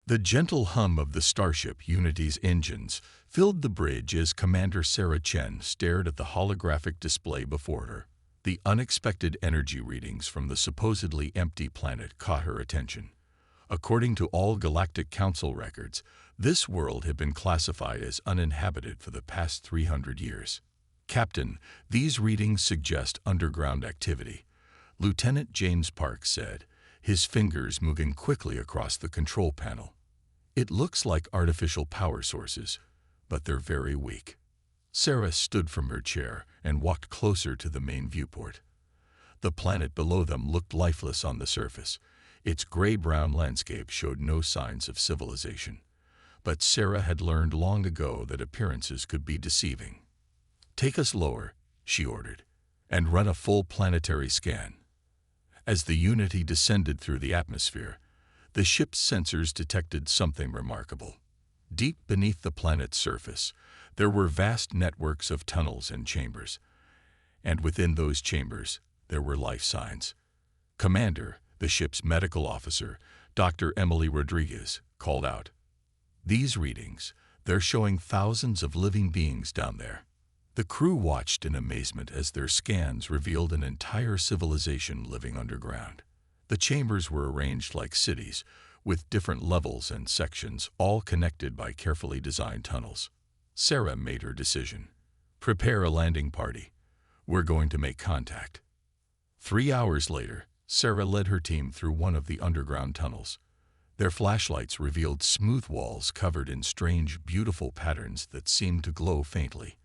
The gentle hum of the starship Unity's engines filled the bridge as Commander Sarah Chen stared at the holographic display before her. The unexpected energy readings from the supposedly empty planet caught her attention. According to all Galactic Council records, this world had been classified as uninhabited for the past 300 years. "Captain, these readings suggest underground activity," Lieutenant James Park said, his fingers moving quickly across the control panel. "It looks like artificial power sources, but they're very weak." Sarah stood from her chair and walked closer to the main viewport. The planet below them looked lifeless on the surface. Its gray-brown landscape showed no signs of civilization. But Sarah had learned long ago that appearances could be deceiving. "Take us lower," she ordered, "and run a full planetary scan." As the Unity descended through the atmosphere, the ship's sensors detected something remarkable. Deep beneath the planet's surface, there were vast networks of tunnels and chambers. And within those chambers, there were life signs. "Commander," the ship's medical officer, Dr. Emily Rodriguez, called out, "These readings, they're showing thousands of living beings down there." The crew watched in amazement as their scans revealed an entire civilization living underground. The chambers were arranged like cities, with different levels and sections, all connected by carefully designed tunnels. Sarah made her decision. "Prepare a landing party. We're going to make contact." 3 hours later, Sarah led her team through one of the underground tunnels. Their flashlights revealed smooth walls covered in strange, beautiful patterns that seemed to glow faintly.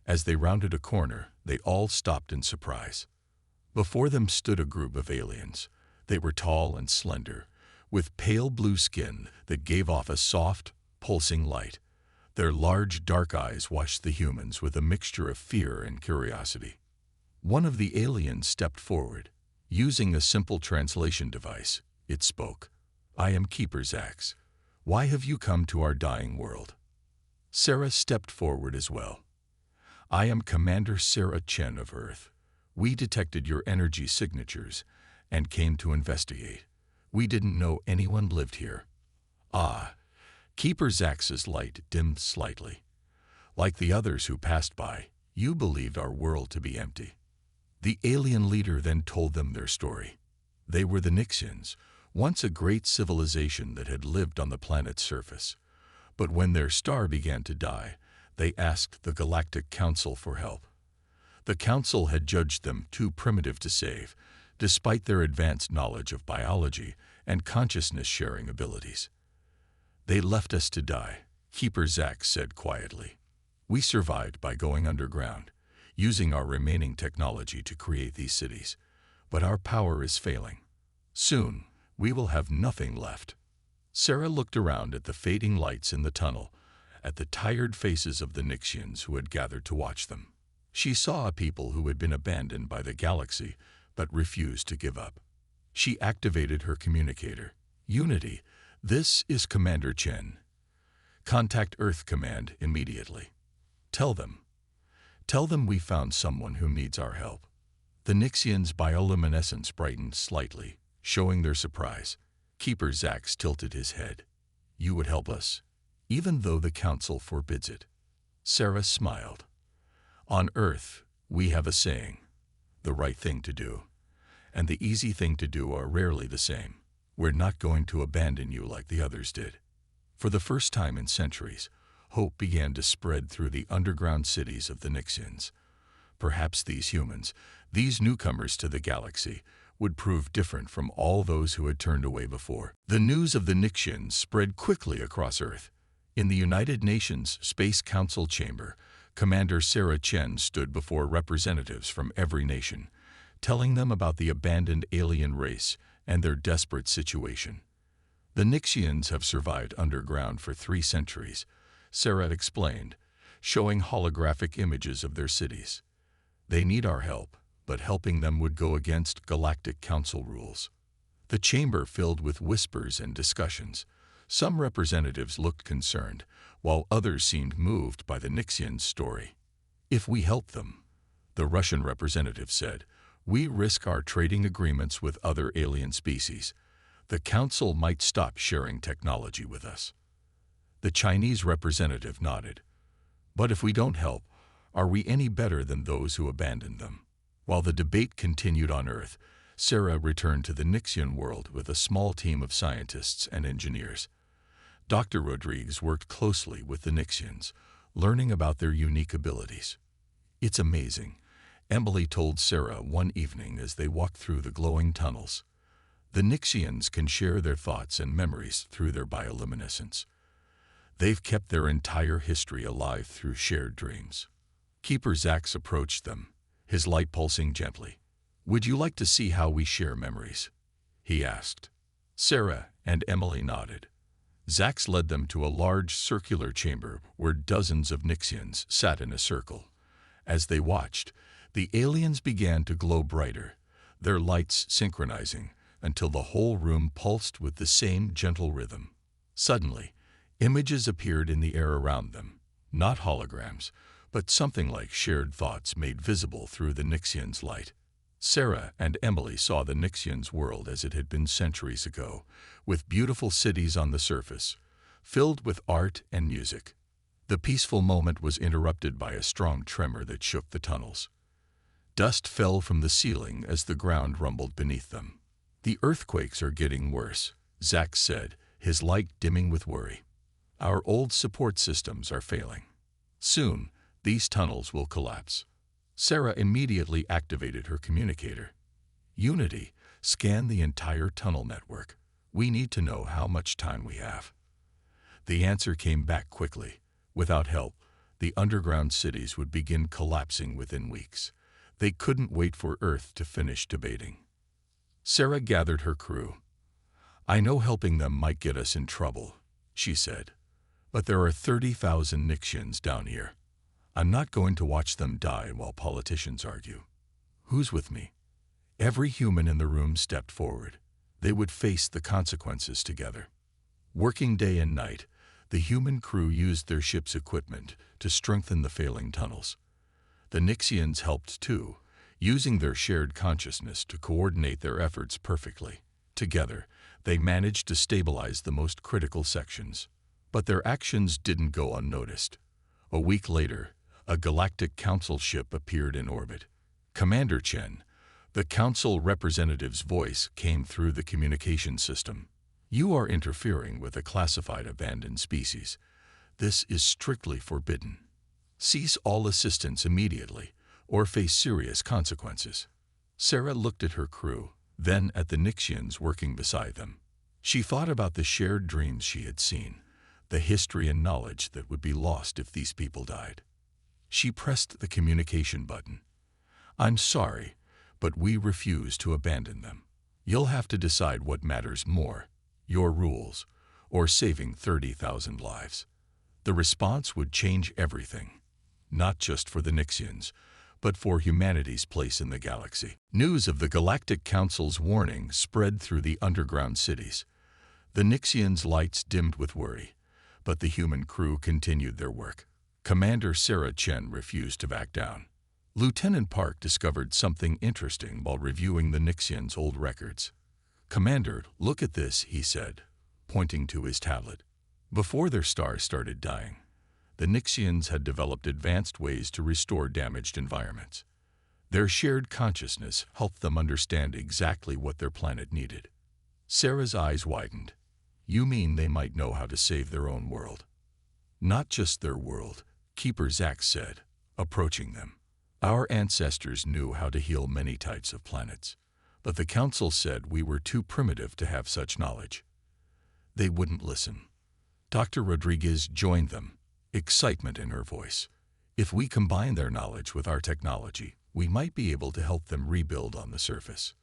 As they rounded a corner, they all stopped in surprise. Before them stood a group of aliens. They were tall and slender, with pale blue skin that gave off a soft, pulsing light. Their large, dark eyes watched the humans with a mixture of fear and curiosity. One of the aliens stepped forward. Using a simple translation device, it spoke. "I am Keeper Zax. Why have you come to our dying world?" Sarah stepped forward as well. "I am Commander Sarah Chen of Earth. We detected your energy signatures and came to investigate. We didn't know anyone lived here." "Ah." Keeper Zax's light dimmed slightly. "Like the others who passed by, you believed our world to be empty." The alien leader then told them their story. They were the Nixans, once a great civilization that had lived on the planet's surface. But when their star began to die, they asked the Galactic Council for help. The Council had judged them too primitive to save, despite their advanced knowledge of biology and consciousness-sharing abilities. "They left us to die," Keeper Zax said quietly. "We survived by going underground, using our remaining technology to create these cities. But our power is failing. Soon, we will have nothing left." Sarah looked around at the fading lights in the tunnel, at the tired faces of the Nixans who had gathered to watch them. She saw a people who had been abandoned by the galaxy but refused to give up. She activated her communicator. "Unity, this is Commander Chen. Contact Earth Command immediately. Tell them we found someone who needs our help." The Nixians' bioluminescence brightened slightly, showing their surprise. Keeper Zax tilted his head. "You would help us, even though the Council forbids it?" Sarah smiled. "On Earth, we have a saying, the right thing to do, and the easy thing to do are rarely the same. We're not going to abandon you like the others did." For the first time in centuries, hope began to spread through the underground cities of the Nixans. Perhaps these humans, these newcomers to the galaxy, would prove different from all those who had turned away before. The news of the Nixans spread quickly across Earth. In the United Nations Space Council chamber, Commander Sarah Chen stood before representatives from every nation, telling them about the abandoned alien race and their desperate situation. "The Nixians have survived underground for 3 centuries, Sarah explained, showing holographic images of their cities. "They need our help, but helping them would go against Galactic Council rules." The chamber filled with whispers and discussions. Some representatives looked concerned, while others seemed moved by the Nixians' story. "If we help them," the Russian representative said, "we risk our trading agreements with other alien species. The Council might stop sharing technology with us. The Chinese representative nodded. But if we don't help, are we any better than those who abandoned them? While the debate continued on Earth, Sarah returned to the Nixian world with a small team of scientists and engineers. Dr. Rodriguez worked closely with the Nixians, learning about their unique abilities. "It's amazing," Emily told Sarah one evening as they walked through the glowing tunnels. "The Nixians can share their thoughts and memories through their bioluminescence. They've kept their entire history alive through shared dreams." Keeper Zax approached them, his light pulsing gently. "Would you like to see how we share memories?" he asked. Sarah and Emily nodded. Zax led them to a large circular chamber where dozens of Nixians sat in a circle. As they watched, the aliens began to glow brighter, their lights synchronizing until the whole room pulsed with the same gentle rhythm. Suddenly, images appeared in the air around them, not holograms, but something like shared thoughts made visible through the Nixians' light. Sarah and Emily saw the Nixians' world as it had been centuries ago, with beautiful cities on the surface, filled with art and music. The peaceful moment was interrupted by a strong tremor that shook the tunnels. Dust fell from the ceiling as the ground rumbled beneath them. "The earthquakes are getting worse," Zax said, his light dimming with worry. "Our old support systems are failing. Soon, these tunnels will collapse." Sarah immediately activated her communicator. "Unity, scan the entire tunnel network. We need to know how much time we have." The answer came back quickly. Without help, the underground cities would begin collapsing within weeks. They couldn't wait for Earth to finish debating. Sarah gathered her crew. "I know helping them might get us in trouble," she said, "but there are 30,000 Nixians down here. I'm not going to watch them die while politicians argue. Who's with me?" Every human in the room stepped forward. They would face the consequences together. Working day and night, the human crew used their ship's equipment to strengthen the failing tunnels. The Nixians helped too, using their shared consciousness to coordinate their efforts perfectly. Together, they managed to stabilize the most critical sections. But their actions didn't go unnoticed. A week later, a Galactic Council ship appeared in orbit. "Commander Chen," the Council representative's voice came through the communication system. "You are interfering with a classified abandoned species. This is strictly forbidden. Cease all assistance immediately, or face serious consequences." Sarah looked at her crew, then at the Nixians working beside them. She thought about the shared dreams she had seen, the history and knowledge that would be lost if these people died. She pressed the communication button. "I'm sorry, but we refuse to abandon them. You'll have to decide what matters more, your rules, or saving 30,000 lives." The response would change everything, not just for the Nixians, but for humanity's place in the galaxy. News of the Galactic Council's warning spread through the underground cities. The Nixians' lights dimmed with worry, but the human crew continued their work. Commander Sarah Chen refused to back down. Lieutenant Park discovered something interesting while reviewing the Nixians' old records. "Commander, look at this," he said, pointing to his tablet. Before their stars started dying, the Nixians had developed advanced ways to restore damaged environments. Their shared consciousness helped them understand exactly what their planet needed. Sarah's eyes widened. "You mean they might know how to save their own world?" "Not just their world," Keeper Zax said, approaching them. "Our ancestors knew how to heal many types of planets, but the Council said we were too primitive to have such knowledge. They wouldn't listen." Dr. Rodriguez joined them, excitement in her voice. "If we combine their knowledge with our technology, we might be able to help them rebuild on the surface."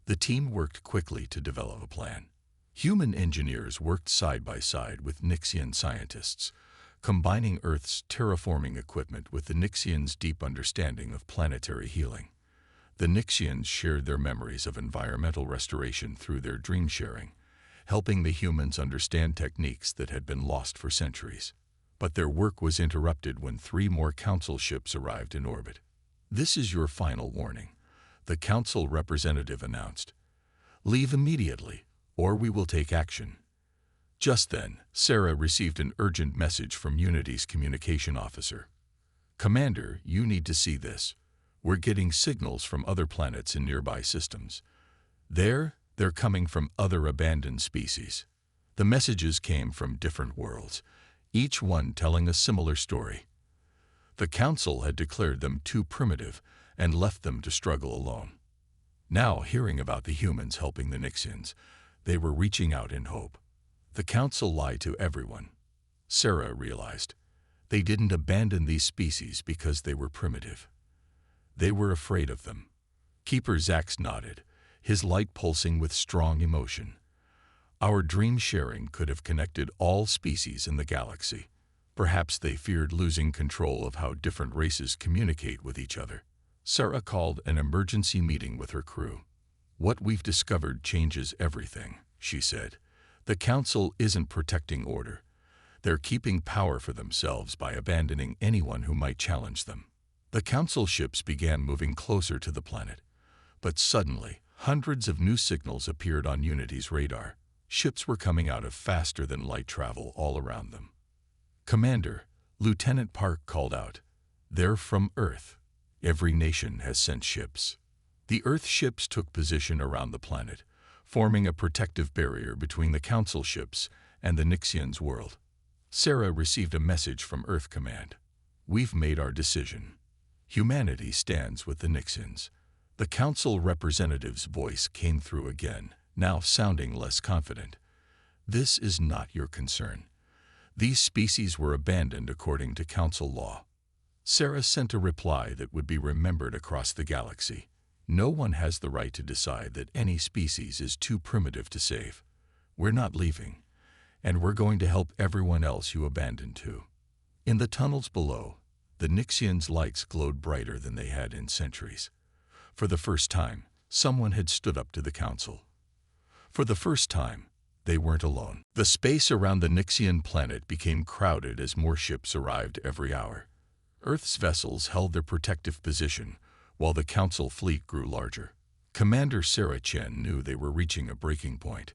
The team worked quickly to develop a plan. Human engineers worked side by side with Nixian scientists, combining Earth's terraforming equipment with the Nixians' deep understanding of planetary healing. The Nixians shared their memories of environmental restoration through their dream sharing, helping the humans understand techniques that had been lost for centuries. But their work was interrupted when 3 more Council ships arrived in orbit. "This is your final warning," the Council representative announced. "Leave immediately, or we will take action." Just then, Sarah received an urgent message from Unity's communication officer. "Commander, you need to see this. We're getting signals from other planets in nearby systems. They're coming from other abandoned species." The messages came from different worlds, each one telling a similar story. The Council had declared them too primitive and left them to struggle alone. Now, hearing about the humans helping the Nixans, they were reaching out in hope. The Council lied to everyone. Sarah realized they didn't abandon these species because they were primitive. They were afraid of them. Keeper Zax nodded, his light pulsing with strong emotion. "Our dream sharing could have connected all species in the galaxy. Perhaps they feared losing control of how different races communicate with each other." Sarah called an emergency meeting with her crew. "What we've discovered changes everything," she said. "The Council isn't protecting order. They're keeping power for themselves by abandoning anyone who might challenge them." The Council ships began moving closer to the planet. But suddenly, hundreds of new signals appeared on Unity's radar. Ships were coming out of faster-than-light travel all around them. "Commander," Lieutenant Park called out, "they're from Earth. Every nation has sent ships." The Earth ships took position around the planet, forming a protective barrier between the Council ships and the Nixians' world. Sarah received a message from Earth Command. "We've made our decision. Humanity stands with the Nixans." The Council representative's voice came through again, now sounding less confident. "This is not your concern. These species were abandoned according to Council law." Sarah sent a reply that would be remembered across the galaxy. "No one has the right to decide that any species is too primitive to save. We're not leaving, and we're going to help everyone else you abandoned too." In the tunnels below, the Nixians' lights glowed brighter than they had in centuries. For the first time, someone had stood up to the Council. For the first time, they weren't alone. The space around the Nixian planet became crowded as more ships arrived every hour. Earth's vessels held their protective position, while the Council fleet grew larger. Commander Sarah Chen knew they were reaching a breaking point.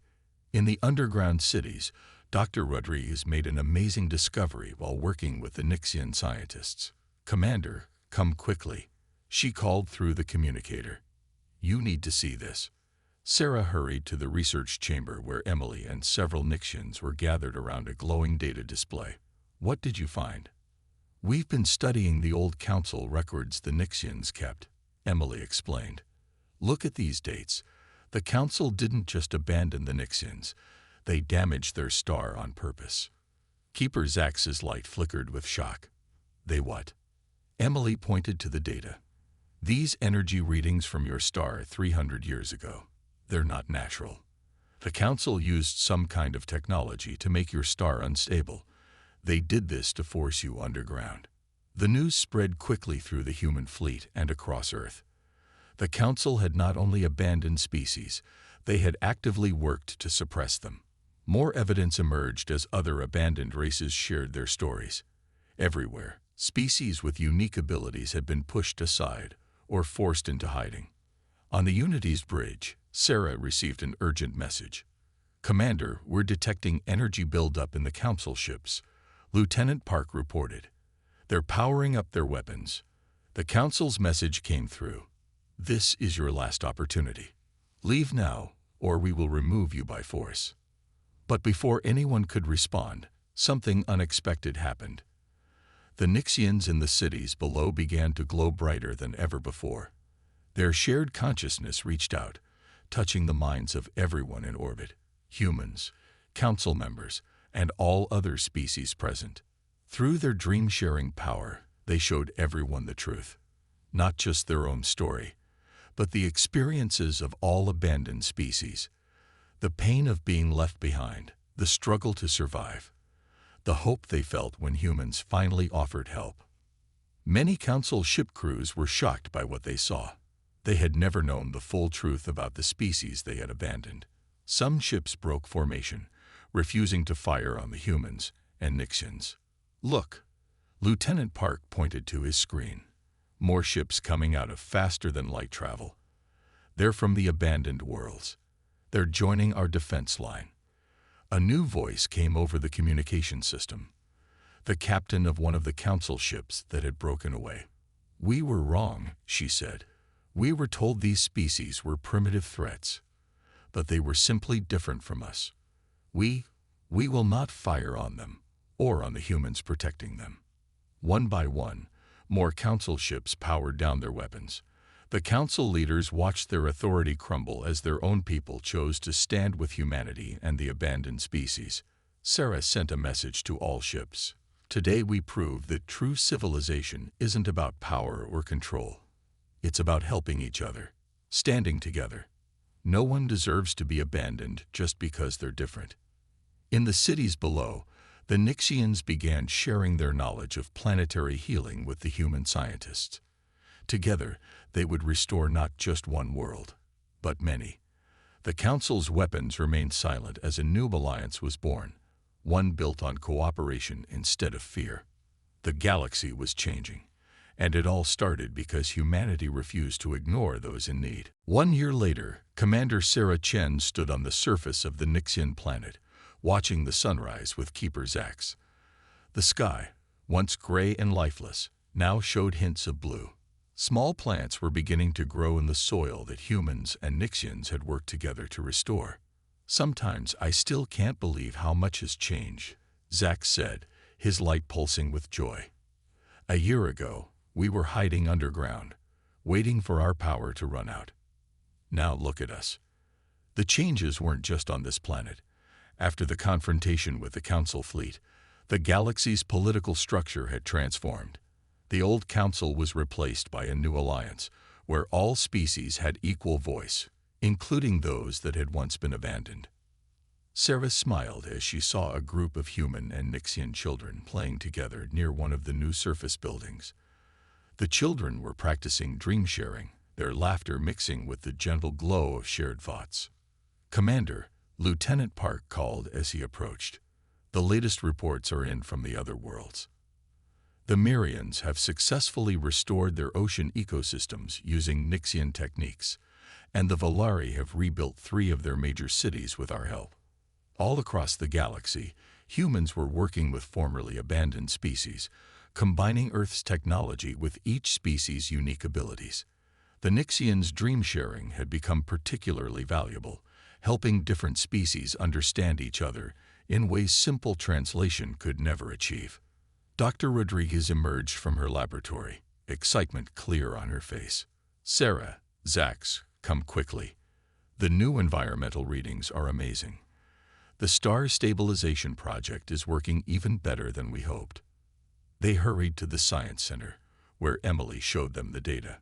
In the underground cities, Dr. Rodriguez made an amazing discovery while working with the Nixian scientists. "Commander, come quickly," she called through the communicator. "You need to see this." Sarah hurried to the research chamber where Emily and several Nixians were gathered around a glowing data display. "What did you find?" "We've been studying the old Council records the Nixians kept," Emily explained. "Look at these dates. The Council didn't just abandon the Nixians. They damaged their star on purpose." Keeper Zax's light flickered with shock. "They what?" Emily pointed to the data. "These energy readings from your star 300 years ago. They're not natural. The Council used some kind of technology to make your star unstable. They did this to force you underground." The news spread quickly through the human fleet and across Earth. The Council had not only abandoned species, they had actively worked to suppress them. More evidence emerged as other abandoned races shared their stories. Everywhere, species with unique abilities had been pushed aside or forced into hiding. On the Unity's bridge, Sarah received an urgent message. "Commander, we're detecting energy buildup in the Council ships," Lieutenant Park reported. "They're powering up their weapons." The Council's message came through. "This is your last opportunity. Leave now, or we will remove you by force." But before anyone could respond, something unexpected happened. The Nixians in the cities below began to glow brighter than ever before. Their shared consciousness reached out, touching the minds of everyone in orbit: humans, Council members, and all other species present. Through their dream-sharing power, they showed everyone the truth. Not just their own story, but the experiences of all abandoned species. The pain of being left behind, the struggle to survive, the hope they felt when humans finally offered help. Many Council ship crews were shocked by what they saw. They had never known the full truth about the species they had abandoned. Some ships broke formation, refusing to fire on the humans and Nixians. "Look," Lieutenant Park pointed to his screen. "More ships coming out of faster-than-light travel. They're from the abandoned worlds. They're joining our defense line. A new voice came over the communication system. The captain of one of the council ships that had broken away. "We were wrong," she said. "We were told these species were primitive threats, but they were simply different from us. We will not fire on them, or on the humans protecting them." One by one, more council ships powered down their weapons. The council leaders watched their authority crumble as their own people chose to stand with humanity and the abandoned species. Sarah sent a message to all ships. "Today we prove that true civilization isn't about power or control. It's about helping each other, standing together. No one deserves to be abandoned just because they're different." In the cities below, the Nixans began sharing their knowledge of planetary healing with the human scientists. Together, they would restore not just one world, but many. The Council's weapons remained silent as a new alliance was born, one built on cooperation instead of fear. The galaxy was changing, and it all started because humanity refused to ignore those in need. 1 year later, Commander Sarah Chen stood on the surface of the Nixian planet, watching the sunrise with Keeper's axe. The sky, once gray and lifeless, now showed hints of blue. Small plants were beginning to grow in the soil that humans and Nixians had worked together to restore. "Sometimes I still can't believe how much has changed," Zach said, his light pulsing with joy. "A year ago, we were hiding underground, waiting for our power to run out. Now look at us." The changes weren't just on this planet. After the confrontation with the Council fleet, the galaxy's political structure had transformed. The old Council was replaced by a new alliance, where all species had equal voice, including those that had once been abandoned. Sarah smiled as she saw a group of human and Nixian children playing together near one of the new surface buildings. The children were practicing dream sharing, their laughter mixing with the gentle glow of shared thoughts. "Commander," Lieutenant Park called as he approached. "The latest reports are in from the other worlds. The Mirians have successfully restored their ocean ecosystems using Nixian techniques, and the Valari have rebuilt 3 of their major cities with our help. All across the galaxy, humans were working with formerly abandoned species, combining Earth's technology with each species' unique abilities. The Nixians' dream sharing had become particularly valuable, helping different species understand each other in ways simple translation could never achieve." Dr. Rodriguez emerged from her laboratory, excitement clear on her face. "Sarah, Zax, come quickly. The new environmental readings are amazing. The star stabilization project is working even better than we hoped." They hurried to the Science Center, where Emily showed them the data.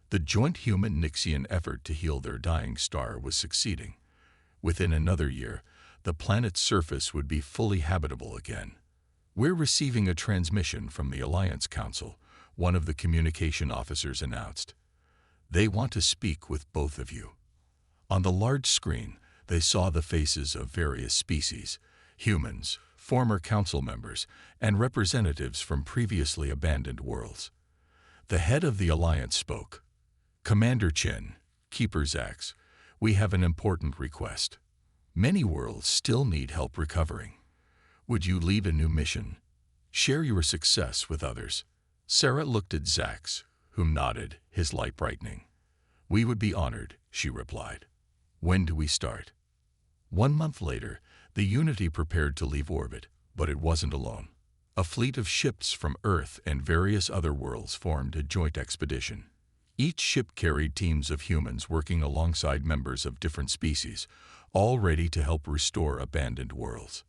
The joint human-Nixian effort to heal their dying star was succeeding. Within another year, the planet's surface would be fully habitable again. "We're receiving a transmission from the Alliance Council," one of the communication officers announced. "They want to speak with both of you." On the large screen, they saw the faces of various species, humans, former council members, and representatives from previously abandoned worlds. The head of the Alliance spoke. "Commander Chen, Keeper's Axe, we have an important request. Many worlds still need help recovering. Would you lead a new mission? Share your success with others?" Sarah looked at Zax, who nodded, his light brightening. "We would be honored," she replied. "When do we start?" 1 month later, the Unity prepared to leave orbit, but it wasn't alone. A fleet of ships from Earth and various other worlds formed a joint expedition. Each ship carried teams of humans working alongside members of different species, all ready to help restore abandoned worlds.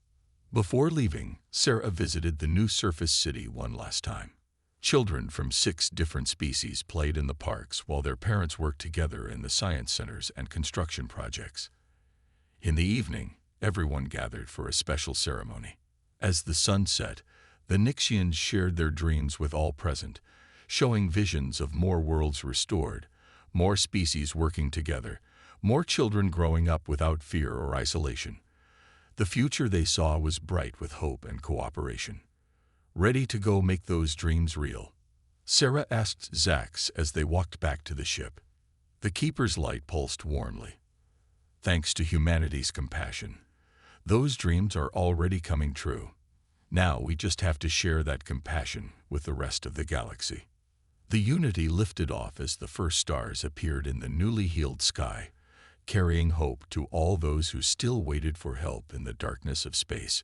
Before leaving, Sarah visited the new surface city one last time. Children from 6 different species played in the parks while their parents worked together in the science centers and construction projects. In the evening, everyone gathered for a special ceremony. As the sun set, the Nixians shared their dreams with all present, showing visions of more worlds restored, more species working together, more children growing up without fear or isolation. The future they saw was bright with hope and cooperation. "Ready to go make those dreams real?" Sarah asked Zax as they walked back to the ship. The Keeper's light pulsed warmly. thanks to humanity's compassion. Those dreams are already coming true. Now we just have to share that compassion with the rest of the galaxy. The Unity lifted off as the first stars appeared in the newly healed sky, carrying hope to all those who still waited for help in the darkness of space.